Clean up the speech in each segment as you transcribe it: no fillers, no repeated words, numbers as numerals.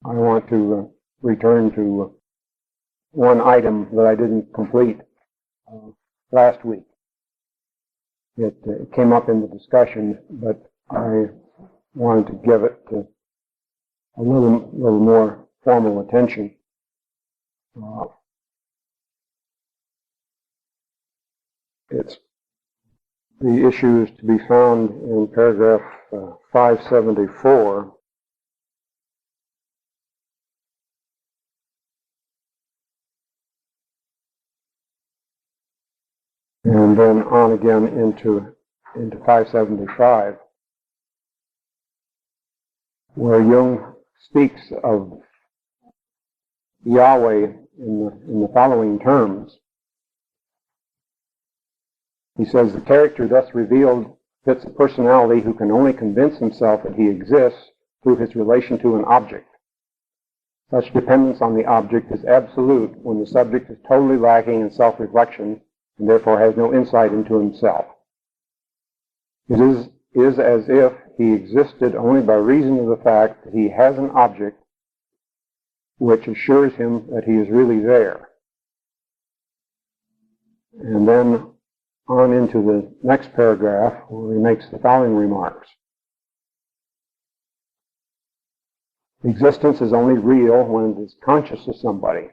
I want to return to one item that I didn't complete last week. It came up in the discussion, but I wanted to give it a little more formal attention. It's the issues to be found in paragraph 574. And then on again into 575, where Jung speaks of Yahweh in the following terms. He says, the character thus revealed fits a personality who can only convince himself that he exists through his relation to an object. Such dependence on the object is absolute when the subject is totally lacking in self-reflection and therefore has no insight into himself. It is as if he existed only by reason of the fact that he has an object which assures him that he is really there. And then on into the next paragraph where he makes the following remarks. Existence is only real when it is conscious of somebody.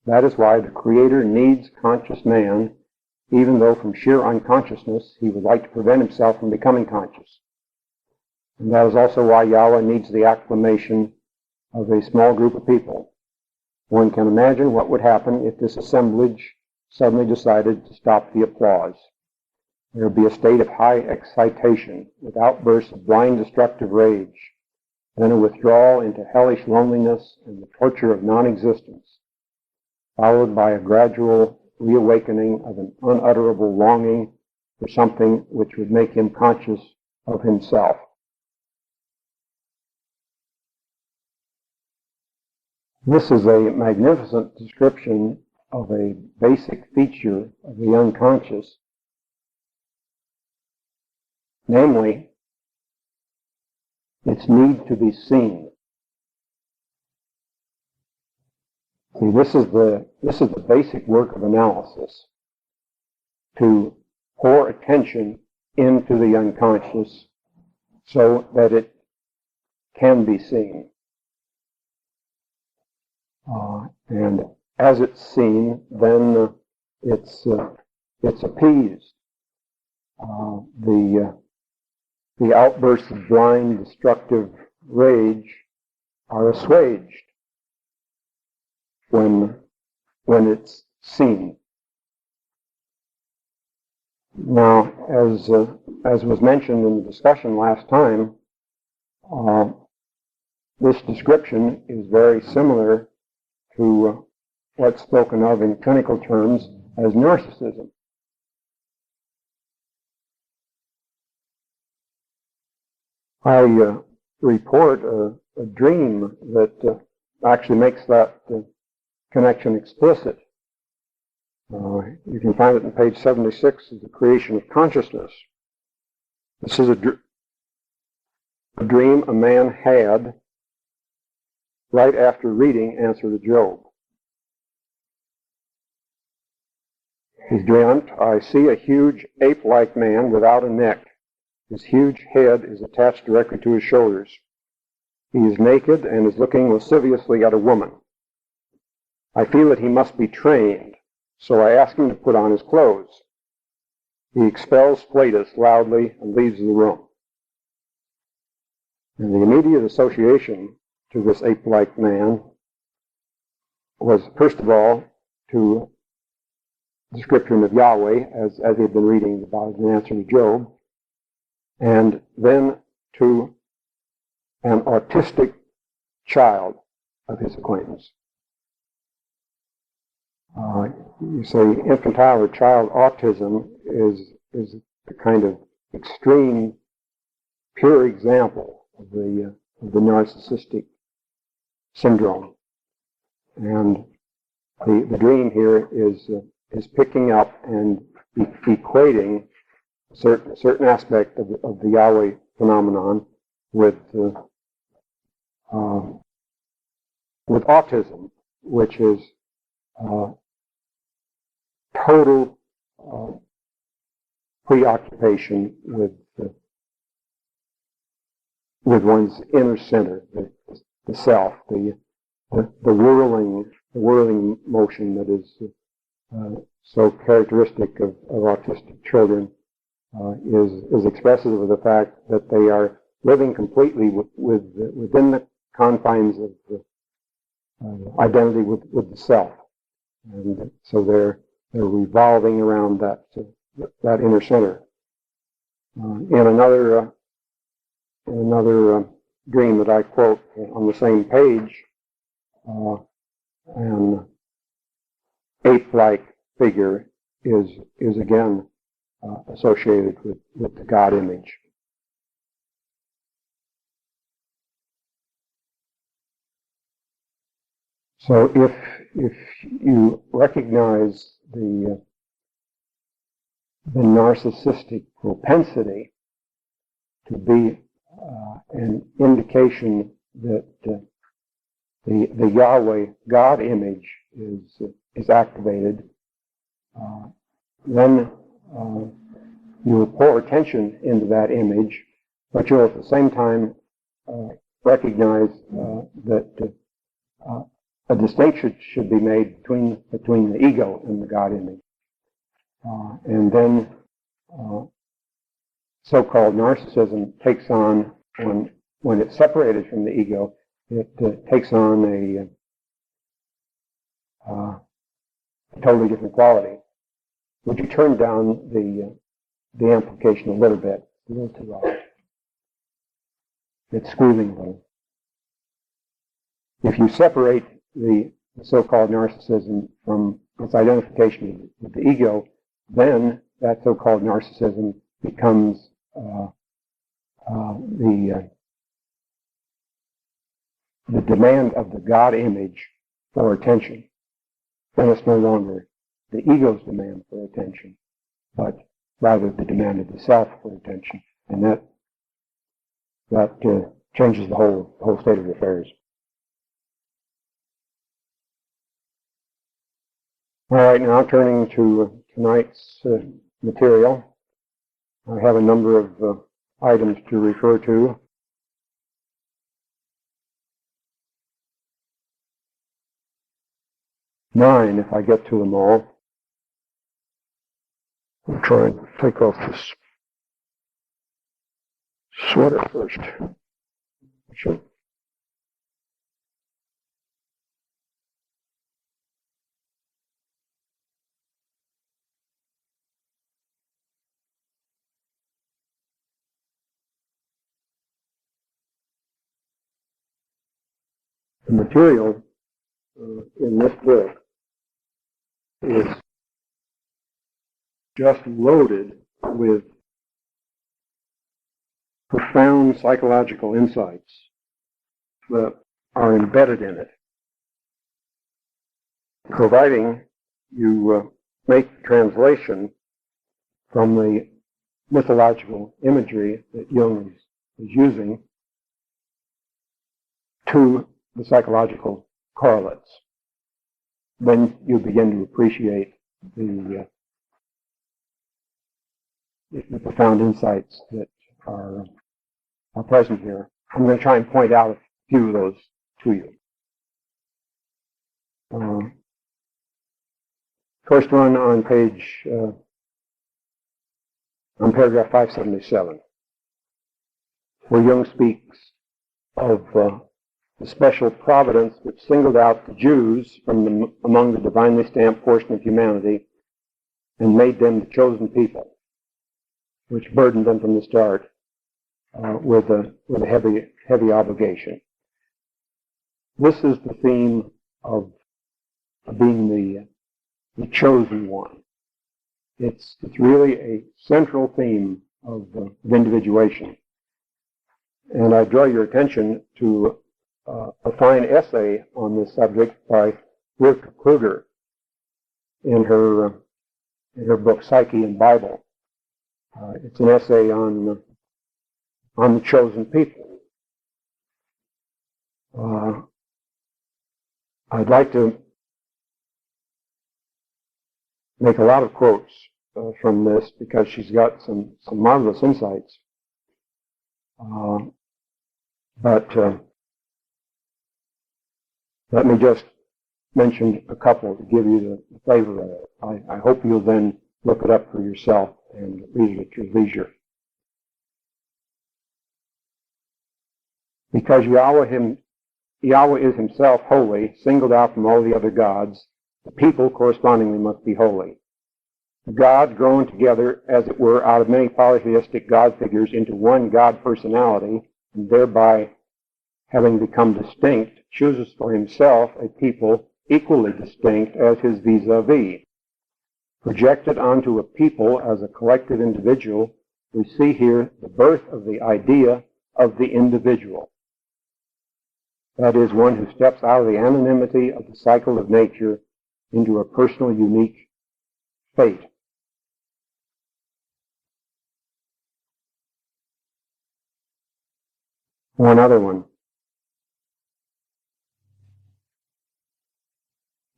That is why the Creator needs conscious man, even though from sheer unconsciousness he would like to prevent himself from becoming conscious. And that is also why Yahweh needs the acclamation of a small group of people. One can imagine what would happen if this assemblage suddenly decided to stop the applause. There would be a state of high excitation, with outbursts of blind destructive rage, then a withdrawal into hellish loneliness and the torture of non-existence, followed by a gradual reawakening of an unutterable longing for something which would make him conscious of himself. This is a magnificent description of a basic feature of the unconscious, namely, its need to be seen. See, this is the basic work of analysis, to pour attention into the unconscious so that it can be seen. And as it's seen, then it's appeased. The outbursts of blind, destructive rage are assuaged when it's seen. Now, as was mentioned in the discussion last time, this description is very similar to what's spoken of in clinical terms as narcissism. I report a dream that actually makes that connection explicit. You can find it on page 76 of The Creation of Consciousness. This is a dream a man had right after reading Answer to Job. He dreamt, I see a huge ape-like man without a neck. His huge head is attached directly to his shoulders. He is naked and is looking lasciviously at a woman. I feel that he must be trained, so I ask him to put on his clothes. He expels Flatus loudly and leaves the room. And the immediate association to this ape-like man was, first of all, to the description of Yahweh, as he had been reading about in Answer to Job, and then to an autistic child of his acquaintance. You say infantile or child autism is the kind of extreme, pure example of the narcissistic syndrome, and the dream here is picking up and equating a certain aspect of the Yahweh phenomenon with with autism, which is total preoccupation with one's inner center, the self, the whirling motion that is so characteristic of autistic children, is expressive of the fact that they are living completely within the confines of the identity with the self, and so they're revolving around that inner center. In another dream that I quote on the same page, an ape-like figure is again associated with the God image. So if you recognize the narcissistic propensity to be an indication that the Yahweh God image is activated, then you will pour attention into that image, but you'll at the same time recognize that a distinction should be made between the ego and the God image. And then so-called narcissism takes on, when it's separated from the ego, it takes on a totally different quality. Would you turn down the amplification a little bit? It's a little too loud. It's squealing a little. If you separate the so-called narcissism from its identification with the ego, then that so-called narcissism becomes the demand of the God image for attention. Then it's no longer the ego's demand for attention, but rather the demand of the self for attention, and that changes the whole state of affairs. All right, now turning to tonight's material, I have a number of items to refer to. Nine, if I get to them all. I'll try and take off this sweater first. Sure. The material in this book is just loaded with profound psychological insights that are embedded in it, providing you make translation from the mythological imagery that Jung is using to the psychological correlates. Then you begin to appreciate the profound insights that are present here. I'm going to try and point out a few of those to you. First one on on paragraph 577, where Jung speaks of the special providence which singled out the Jews from among the divinely stamped portion of humanity and made them the chosen people, which burdened them from the start with a heavy obligation. This is the theme of being the chosen one. It's really a central theme of individuation. And I draw your attention to a fine essay on this subject by Ruth Kruger in her book Psyche and Bible. It's an essay on the chosen people. I'd like to make a lot of quotes from this because she's got some marvelous insights. But let me just mention a couple to give you the flavor of it. I hope you'll then look it up for yourself and read it at your leisure. Because Yahweh is himself holy, singled out from all the other gods, the people correspondingly must be holy. The gods, grown together, as it were, out of many polytheistic god figures into one God personality, and thereby having become distinct, chooses for himself a people equally distinct as his vis-a-vis. Projected onto a people as a collective individual, we see here the birth of the idea of the individual. That is, one who steps out of the anonymity of the cycle of nature into a personal, unique fate. One other one.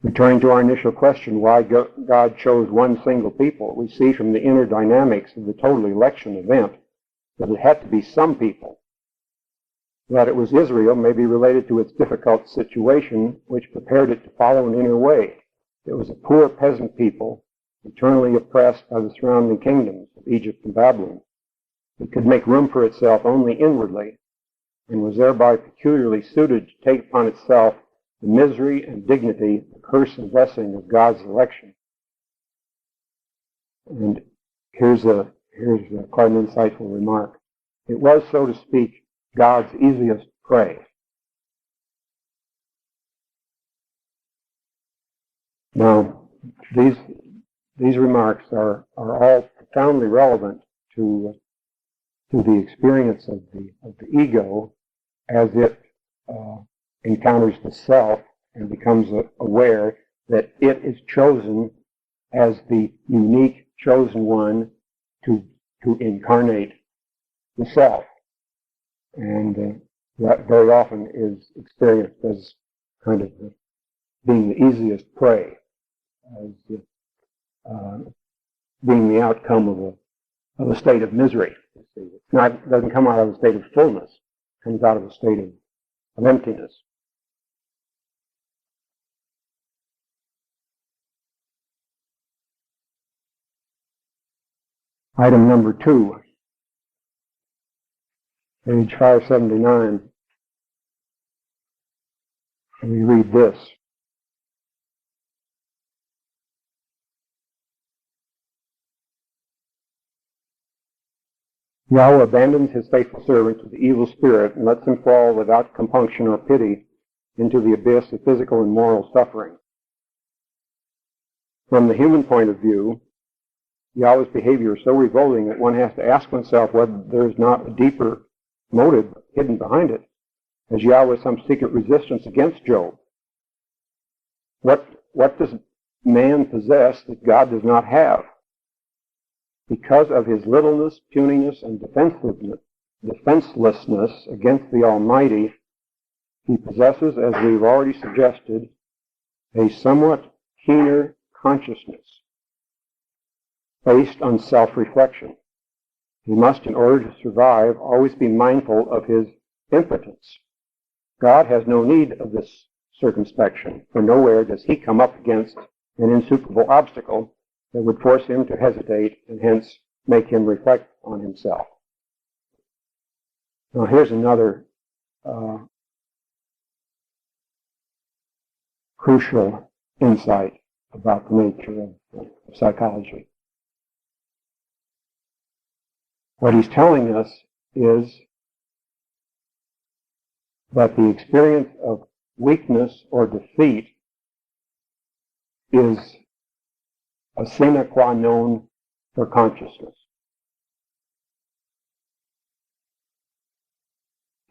Returning to our initial question, why God chose one single people, we see from the inner dynamics of the total election event that it had to be some people. That it was Israel may be related to its difficult situation, which prepared it to follow an inner way. It was a poor peasant people, eternally oppressed by the surrounding kingdoms of Egypt and Babylon. It could make room for itself only inwardly, and was thereby peculiarly suited to take upon itself the misery and dignity, the curse and blessing of God's election. And here's quite an insightful remark. It was, so to speak, God's easiest prey. Now, these remarks are all profoundly relevant to the experience of the ego as it encounters the self and becomes aware that it is chosen as the unique chosen one to incarnate the self. And that very often is experienced as kind of being the easiest prey, as being the outcome of a state of misery. It doesn't come out of a state of fullness. It comes out of a state of emptiness. Item number 2, page 579. And we read this. Yahweh abandons his faithful servant to the evil spirit and lets him fall without compunction or pity into the abyss of physical and moral suffering. From the human point of view, Yahweh's behavior is so revolting that one has to ask oneself whether there is not a deeper motive hidden behind it. Has Yahweh some secret resistance against Job? What does man possess that God does not have? Because of his littleness, puniness, and defenselessness against the Almighty, he possesses, as we've already suggested, a somewhat keener consciousness based on self-reflection. He must, in order to survive, always be mindful of his impotence. God has no need of this circumspection, for nowhere does he come up against an insuperable obstacle that would force him to hesitate and hence make him reflect on himself. Now here's another crucial insight about the nature of psychology. What he's telling us is that the experience of weakness or defeat is a sine qua non for consciousness.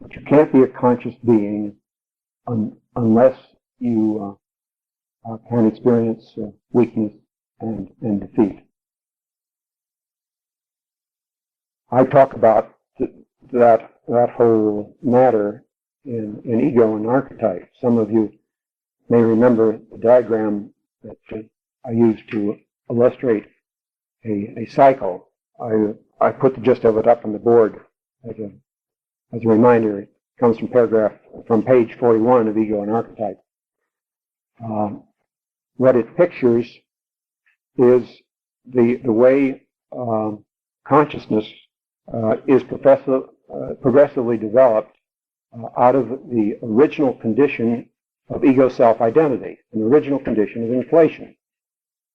But you can't be a conscious being unless you can experience weakness and defeat. I talk about that whole matter in Ego and Archetype. Some of you may remember the diagram that I used to illustrate a cycle. I put the gist of it up on the board as a reminder. It comes from page 41 of Ego and Archetype. What it pictures is the way consciousness is progressively developed out of the original condition of ego self-identity, an original condition of inflation.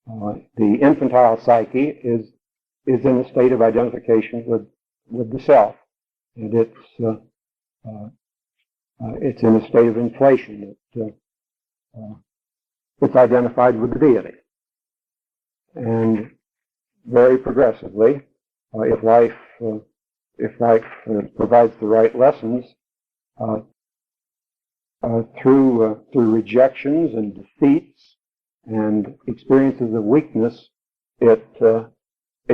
The infantile psyche is in a state of identification with the self, and it's in a state of inflation. It's identified with the deity, and very progressively, if life provides the right lessons, through rejections and defeats and experiences of weakness, it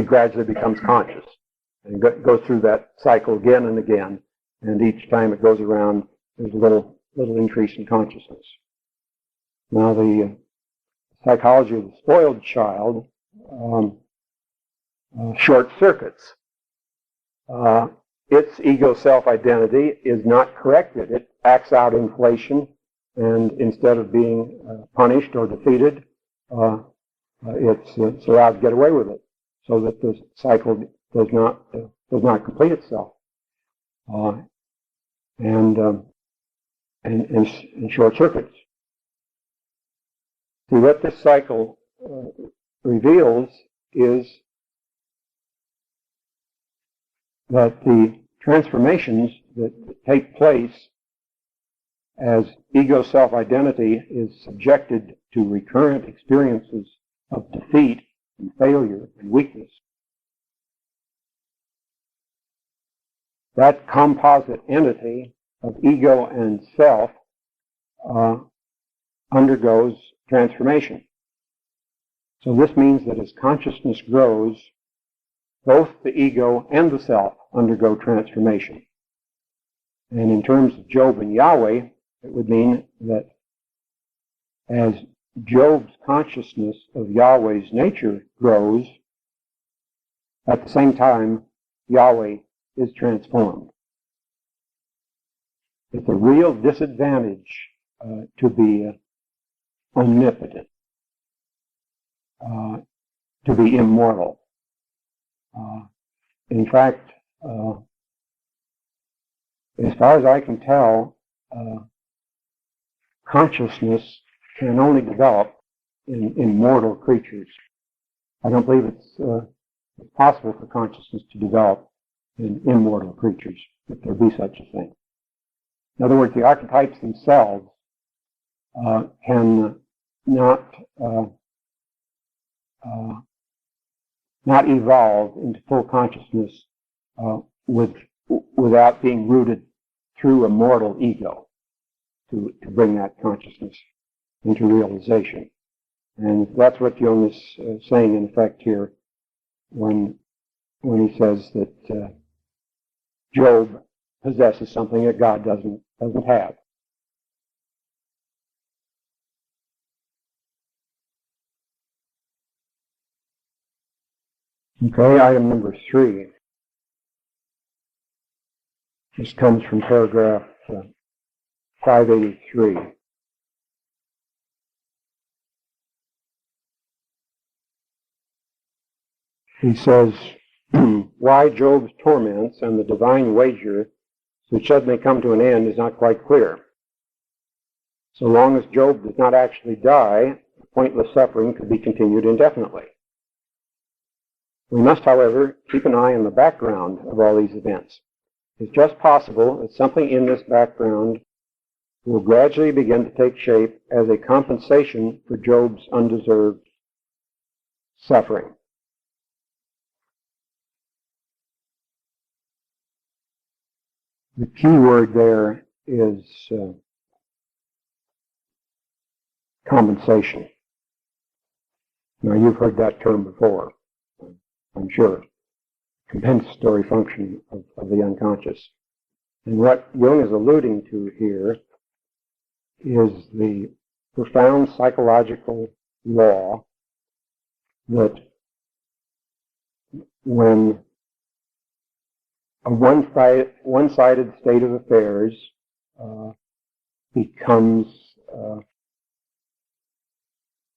gradually becomes conscious and goes through that cycle again and again. And each time it goes around, there's a little increase in consciousness. Now, the psychology of the spoiled child short circuits. Its ego self-identity is not corrected. It acts out inflation, and instead of being punished or defeated, it's allowed to get away with it, so that the cycle does not complete itself. And short circuits. See, what this cycle reveals is that the transformations that take place as ego self-identity is subjected to recurrent experiences of defeat and failure and weakness. That composite entity of ego and self undergoes transformation. So this means that as consciousness grows, both the ego and the self undergo transformation. And in terms of Job and Yahweh, it would mean that as Job's consciousness of Yahweh's nature grows, at the same time, Yahweh is transformed. It's a real disadvantage to be omnipotent, to be immortal. In fact, as far as I can tell, consciousness can only develop in mortal creatures. I don't believe it's possible for consciousness to develop in immortal creatures, if there be such a thing. In other words, the archetypes themselves can not evolve into full consciousness without being rooted through a mortal ego to bring that consciousness into realization. And that's what Jung is saying in effect here when he says that Job possesses something that God doesn't have. Okay, item number 3. This comes from paragraph 583. He says, why Job's torments and the divine wager which suddenly come to an end is not quite clear. So long as Job does not actually die, pointless suffering could be continued indefinitely. We must, however, keep an eye on the background of all these events. It's just possible that something in this background will gradually begin to take shape as a compensation for Job's undeserved suffering. The key word there is compensation. Now, you've heard that term before, I'm sure. Compensatory function of the unconscious. And what Jung is alluding to here is the profound psychological law that when a one-sided state of affairs becomes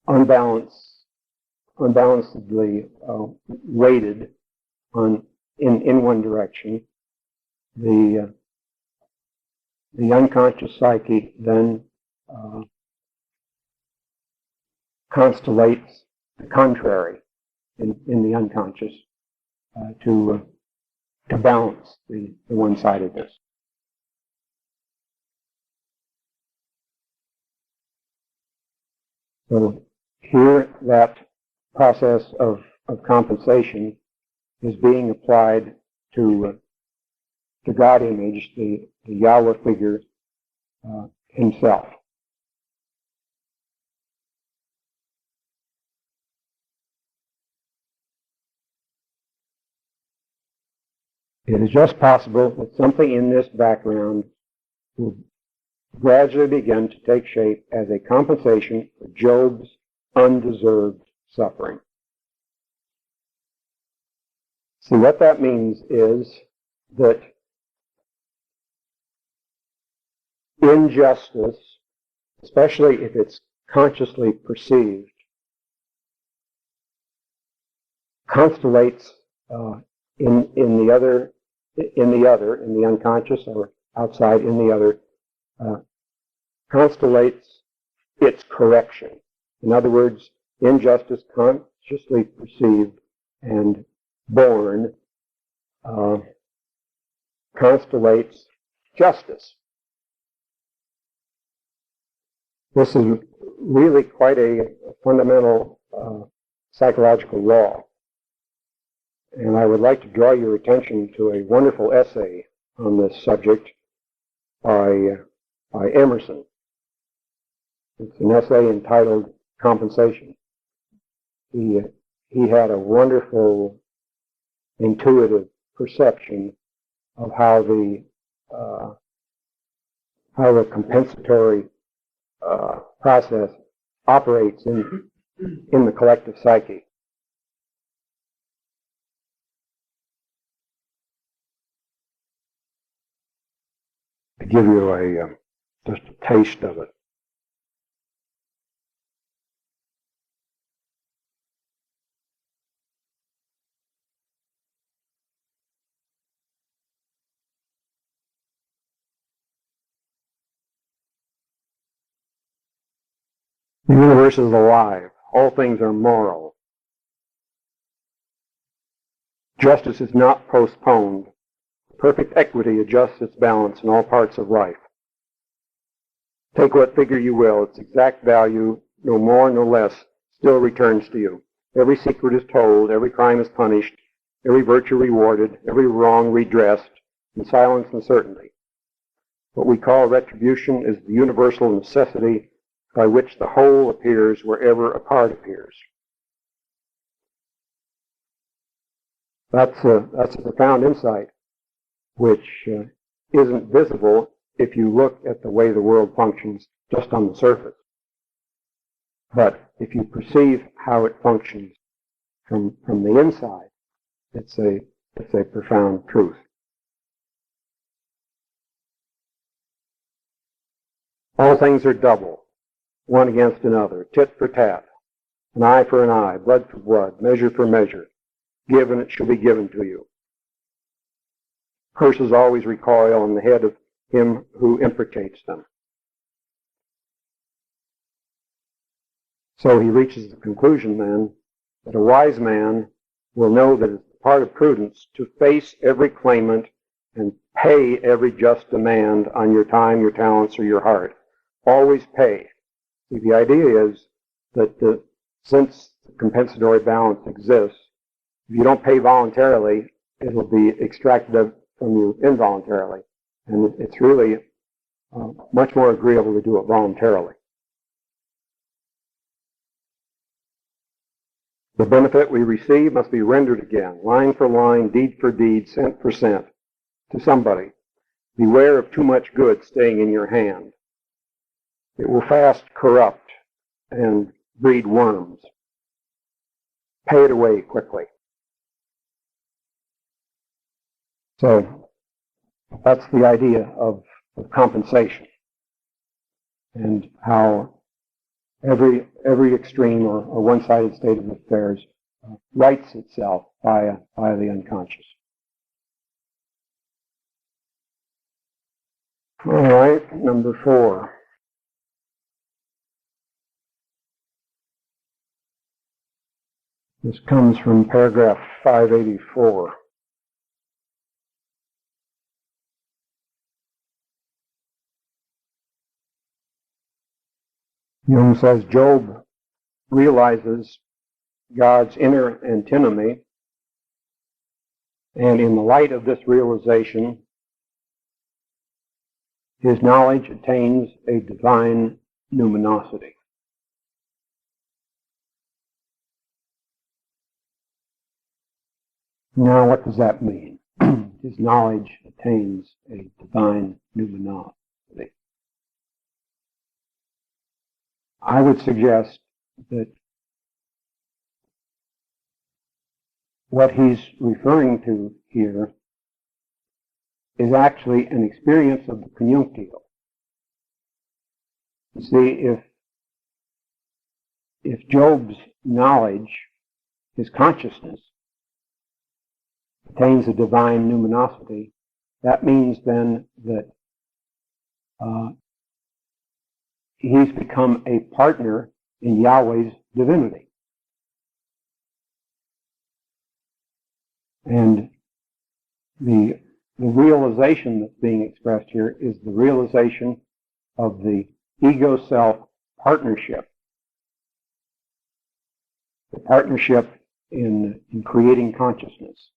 unbalancedly weighted in one direction, the unconscious psyche then constellates the contrary in the unconscious to balance the one-sidedness. So here that process of compensation is being applied to God image, the Yahweh figure himself. It is just possible that something in this background will gradually begin to take shape as a compensation for Job's undeserved suffering. See, what that means is that injustice, especially if it's consciously perceived, constellates in the unconscious or outside in the other, constellates its correction. In other words, injustice consciously perceived and born constellates justice. This is really quite a fundamental psychological law. And I would like to draw your attention to a wonderful essay on this subject by Emerson. It's an essay entitled Compensation. He had a wonderful intuitive perception of how the compensatory process operates in the collective psyche. To give you just a taste of it. The universe is alive. All things are moral. Justice is not postponed. Perfect equity adjusts its balance in all parts of life. Take what figure you will, its exact value, no more, no less, still returns to you. Every secret is told, every crime is punished, every virtue rewarded, every wrong redressed, in silence and certainty. What we call retribution is the universal necessity by which the whole appears wherever a part appears. That's a profound insight, which isn't visible if you look at the way the world functions just on the surface. But if you perceive how it functions from the inside, it's a profound truth. All things are double, one against another, tit for tat, an eye for an eye, blood for blood, measure for measure. Give and it shall be given to you. Curses always recoil on the head of him who imprecates them. So he reaches the conclusion then that a wise man will know that it's part of prudence to face every claimant and pay every just demand on your time, your talents, or your heart. Always pay. See, the idea is that since the compensatory balance exists, if you don't pay voluntarily, it'll be extracted from you involuntarily. And it's really much more agreeable to do it voluntarily. The benefit we receive must be rendered again, line for line, deed for deed, cent for cent, to somebody. Beware of too much good staying in your hand. It will fast corrupt and breed worms. Pay it away quickly. So that's the idea of compensation, and how every extreme or one-sided state of affairs rights itself via the unconscious. All right, number 4. This comes from paragraph 584. Jung says Job realizes God's inner antinomy, and in the light of this realization, his knowledge attains a divine numinosity. Now, what does that mean? His knowledge attains a divine numinosity. I would suggest that what he's referring to here is actually an experience of the conjunctio. You see, if Job's knowledge, his consciousness, attains a divine numinosity, that means then that he's become a partner in Yahweh's divinity. And the realization that's being expressed here is the realization of the ego-self partnership. The partnership in creating consciousness.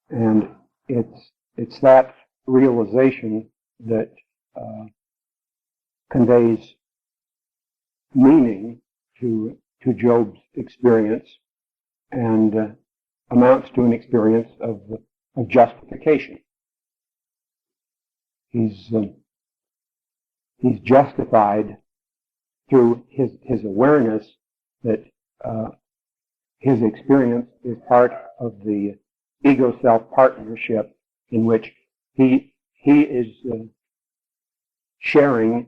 And it's that realization that conveys meaning to Job's experience and amounts to an experience of justification. He's justified through his awareness that his experience is part of the ego-self partnership in which he is sharing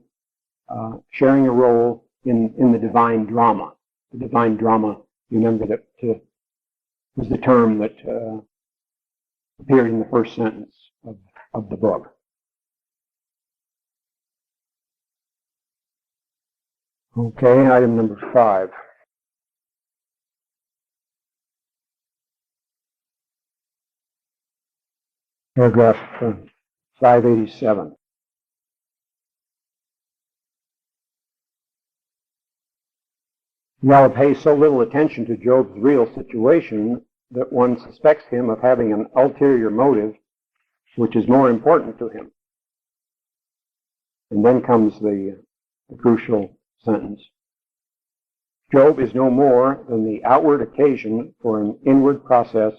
a role in the divine drama. The divine drama, you remember that was the term that appeared in the first sentence of the book. Okay, item number 5. Paragraph 587. Yahweh pays so little attention to Job's real situation that one suspects him of having an ulterior motive which is more important to him. And then comes the crucial sentence. Job is no more than the outward occasion for an inward process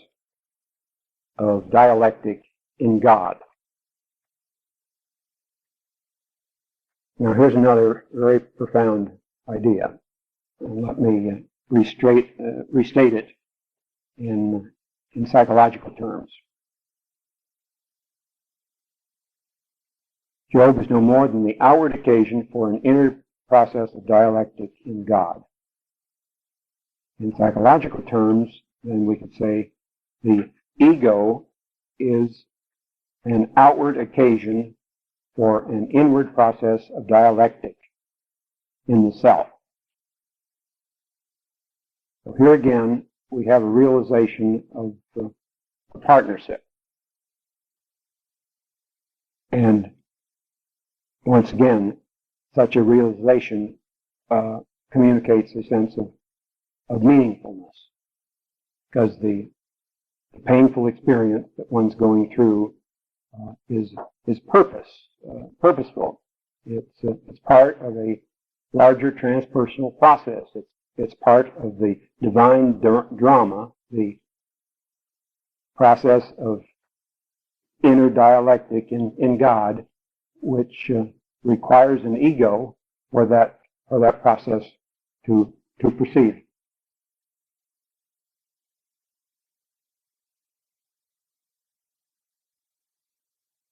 of dialectic in God. Now here's another very profound idea. And let me restate it in psychological terms. Job is no more than the outward occasion for an inner process of dialectic in God. In psychological terms, then we could say the ego is an outward occasion for an inward process of dialectic in the self. So here again, we have a realization of the partnership. And once again, such a realization communicates a sense of meaningfulness, because the painful experience that one's going through is purposeful. It's part of a larger transpersonal process. It's part of the divine drama, the process of inner dialectic in God, which requires an ego for that process to proceed.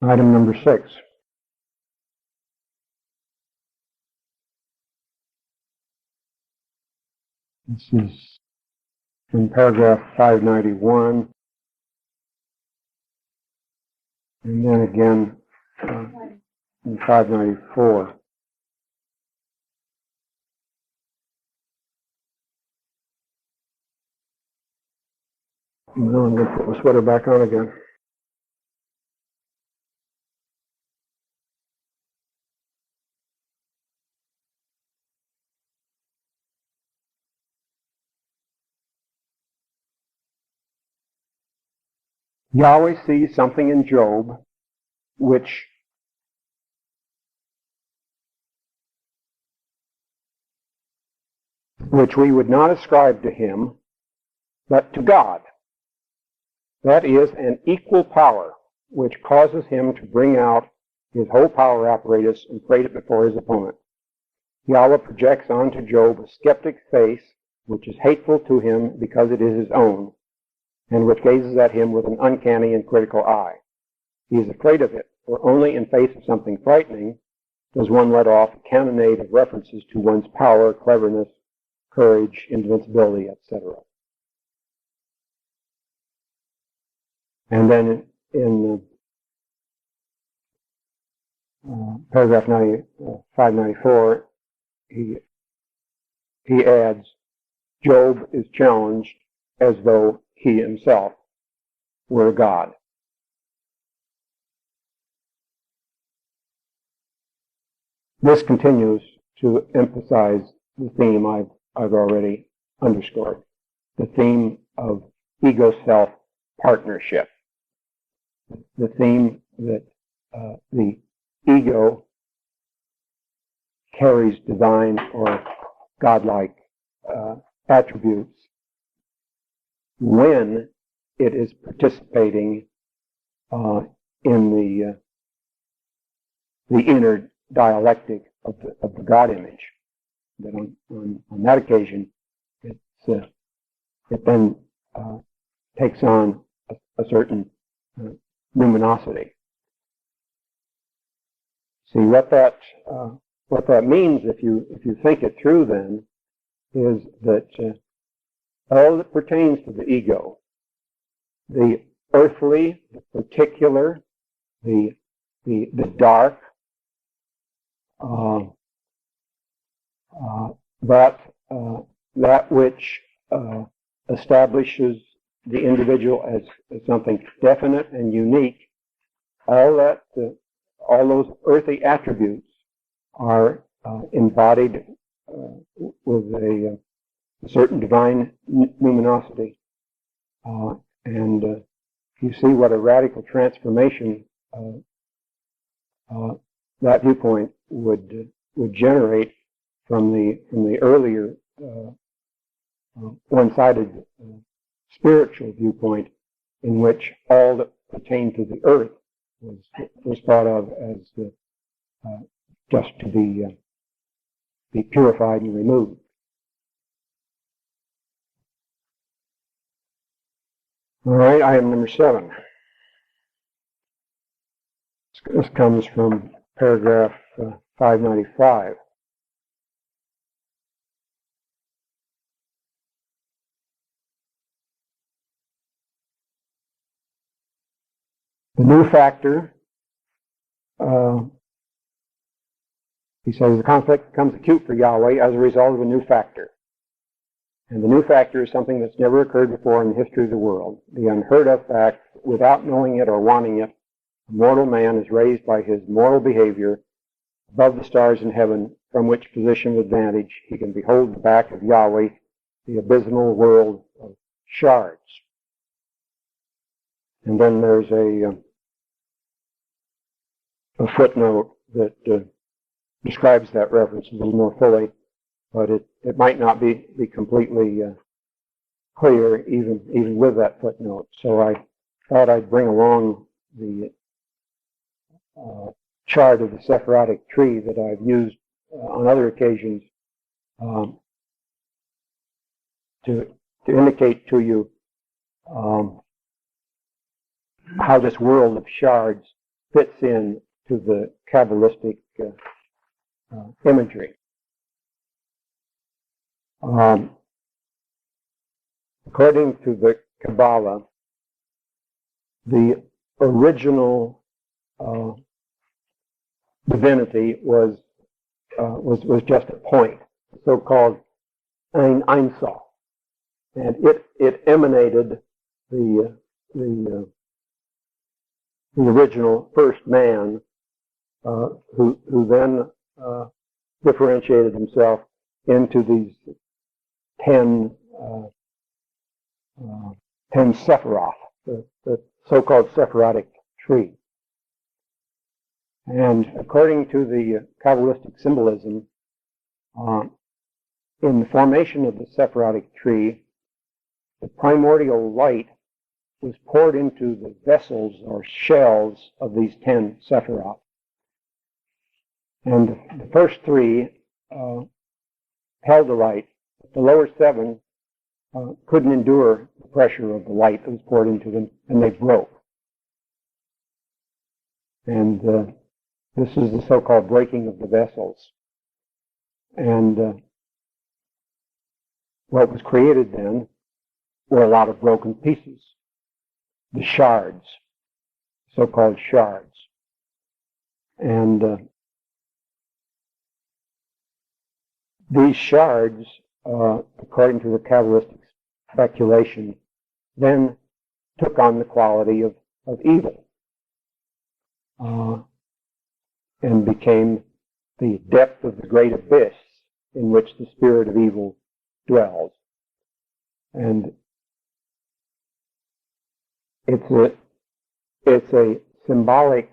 Item number 6. This is in paragraph 591, and then again in 594. Now I'm going to put my sweater back on again. Yahweh sees something in Job which we would not ascribe to him, but to God. That is an equal power which causes him to bring out his whole power apparatus and parade it before his opponent. Yahweh projects onto Job a skeptic's face which is hateful to him because it is his own, and which gazes at him with an uncanny and critical eye. He is afraid of it, for only in face of something frightening does one let off a cannonade of references to one's power, cleverness, courage, invincibility, etc. And then in paragraph 594, he adds, Job is challenged as though he himself were God. This continues to emphasize the theme I've already underscored, the theme of ego-self partnership, the theme that the ego carries divine or godlike attributes when it is participating in the inner dialectic of the God image. That on that occasion, it then takes on a certain luminosity. See what that means, if you think it through, then is that all that pertains to the ego, the earthly, the particular, the dark, that which establishes the individual as something definite and unique, all those earthly attributes are embodied with a certain divine luminosity, and you see what a radical transformation that viewpoint would generate from the earlier one-sided spiritual viewpoint, in which all that pertained to the earth was thought of as just to be purified and removed. All right, item number 7. This comes from paragraph 595. The new factor, he says, the conflict becomes acute for Yahweh as a result of a new factor. And the new factor is something that's never occurred before in the history of the world. The unheard of fact, without knowing it or wanting it, a mortal man is raised by his moral behavior above the stars in heaven, from which position of advantage he can behold the back of Yahweh, the abysmal world of shards. And then there's a footnote that describes that reference a little more fully, but it might not be completely clear even with that footnote. So I thought I'd bring along the chart of the Sephirotic tree that I've used on other occasions to indicate to you how this world of shards fits in to the Kabbalistic imagery. According to the Kabbalah, the original divinity was just a point, so-called Ein Sof, and it emanated the original first man, who then differentiated himself into these 10 Sephiroth, the so-called Sephirotic tree. And according to the Kabbalistic symbolism, in the formation of the Sephirotic tree, the primordial light was poured into the vessels or shells of these 10 Sephiroth. And the first 3 held the light. The lower 7 couldn't endure the pressure of the light that was poured into them, and they broke. And this is the so-called breaking of the vessels. And what was created then were a lot of broken pieces, the shards, so-called shards. And these shards, according to the Kabbalistic speculation, then took on the quality of evil, and became the depth of the great abyss in which the spirit of evil dwells. And it's a symbolic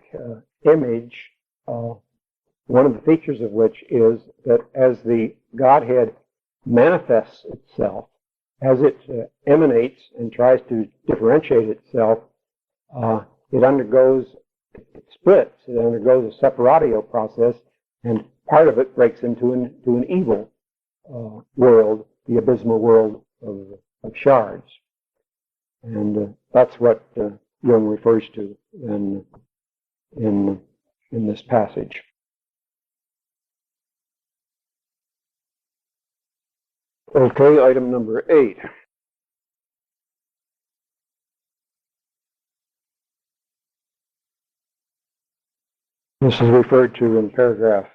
image, one of the features of which is that as the Godhead manifests itself, as it emanates and tries to differentiate itself, it undergoes, it splits, it undergoes a separatio process, and part of it breaks into an evil world, the abysmal world of shards. And that's what Jung refers to in this passage. Okay, item number 8. This is referred to in paragraph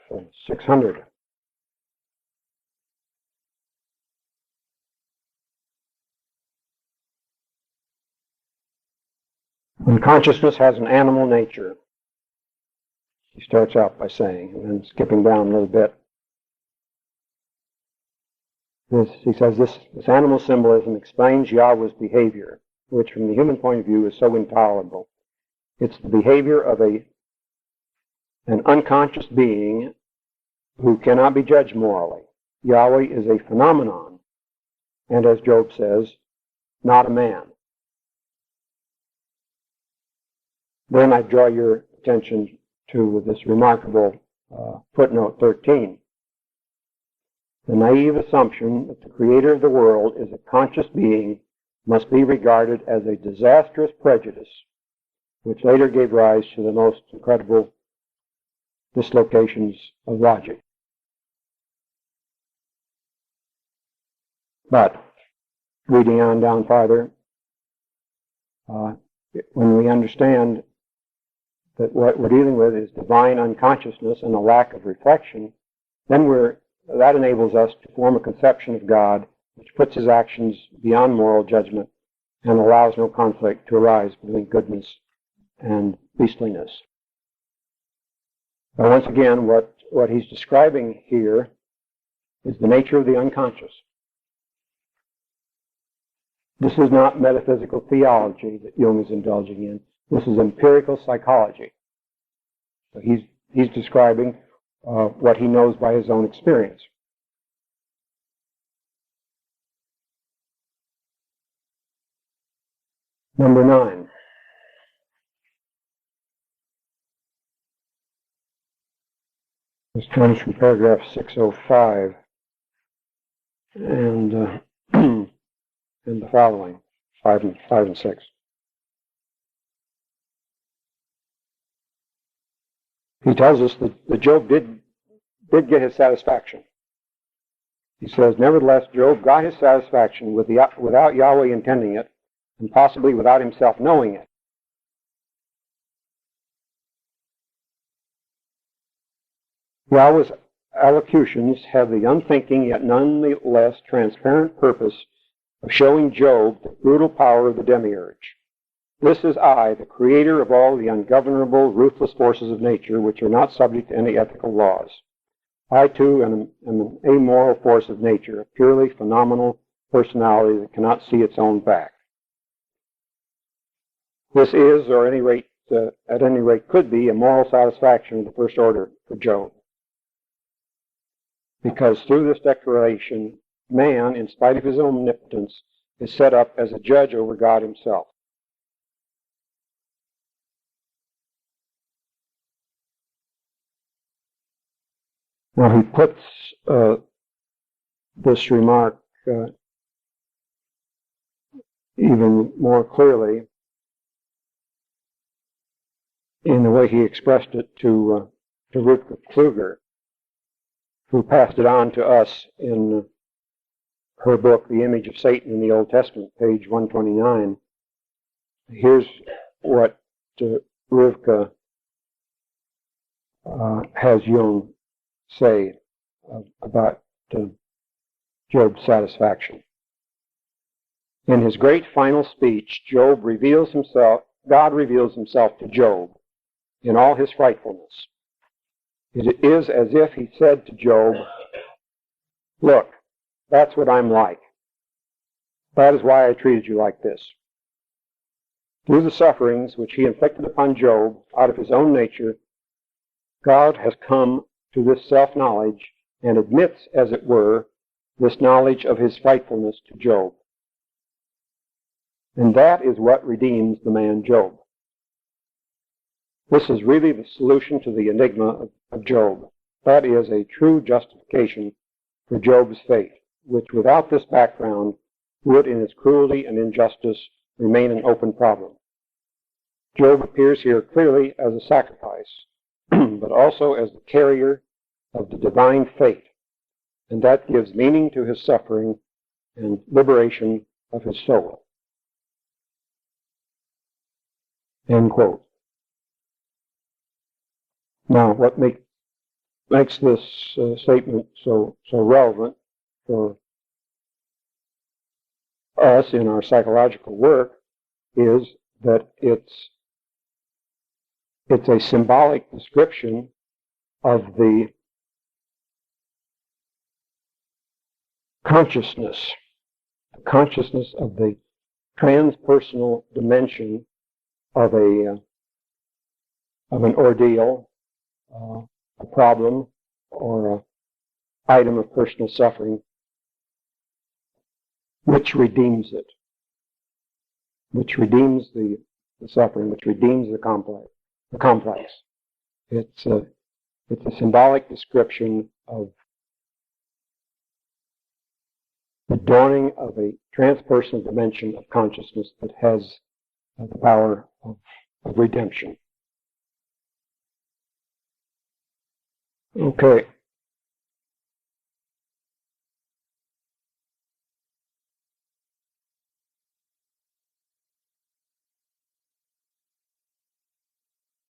600. When consciousness has an animal nature, he starts out by saying, and then skipping down a little bit, he says this animal symbolism explains Yahweh's behavior, which from the human point of view is so intolerable. It's the behavior of an unconscious being who cannot be judged morally. Yahweh is a phenomenon, and as Job says, not a man. Then I draw your attention to this remarkable footnote 13. The naive assumption that the creator of the world is a conscious being must be regarded as a disastrous prejudice, which later gave rise to the most incredible dislocations of logic. But, reading on down farther, when we understand that what we're dealing with is divine unconsciousness and a lack of reflection, then that enables us to form a conception of God which puts his actions beyond moral judgment and allows no conflict to arise between goodness and beastliness. But once again, what he's describing here is the nature of the unconscious. This is not metaphysical theology that Jung is indulging in. This is empirical psychology. So he's describing what he knows by his own experience. Number 9. This comes from paragraph 605 and and the following, 5 and 6. He tells us that Job did get his satisfaction. He says, nevertheless, Job got his satisfaction without Yahweh intending it, and possibly without himself knowing it. Yahweh's allocutions have the unthinking yet none the less transparent purpose of showing Job the brutal power of the demiurge. This is I, the creator of all the ungovernable, ruthless forces of nature, which are not subject to any ethical laws. I, too, am an amoral force of nature, a purely phenomenal personality that cannot see its own back. This is, or at any rate could be, a moral satisfaction of the first order for Job. Because through this declaration, man, in spite of his omnipotence, is set up as a judge over God himself. Now he puts this remark even more clearly in the way he expressed it to Rutger Kluger, who passed it on to us in her book, The Image of Satan in the Old Testament, page 129. Here's what Rivka has Jung say about Job's satisfaction. In his great final speech, God reveals himself to Job in all his frightfulness. It is as if he said to Job, look, that's what I'm like. That is why I treated you like this. Through the sufferings which he inflicted upon Job out of his own nature, God has come to this self-knowledge and admits, as it were, this knowledge of his frightfulness to Job. And that is what redeems the man Job. This is really the solution to the enigma of Job. That is a true justification for Job's fate, which without this background would in its cruelty and injustice remain an open problem. Job appears here clearly as a sacrifice, but also as the carrier of the divine fate, and that gives meaning to his suffering and liberation of his soul. End quote. Now, what makes this statement so relevant for us in our psychological work is that it's a symbolic description of the consciousness of the transpersonal dimension of an ordeal, a problem, or an item of personal suffering, which redeems it, which redeems the suffering, which redeems the complex. It's a symbolic description of the dawning of a transpersonal dimension of consciousness that has the power of redemption. Okay.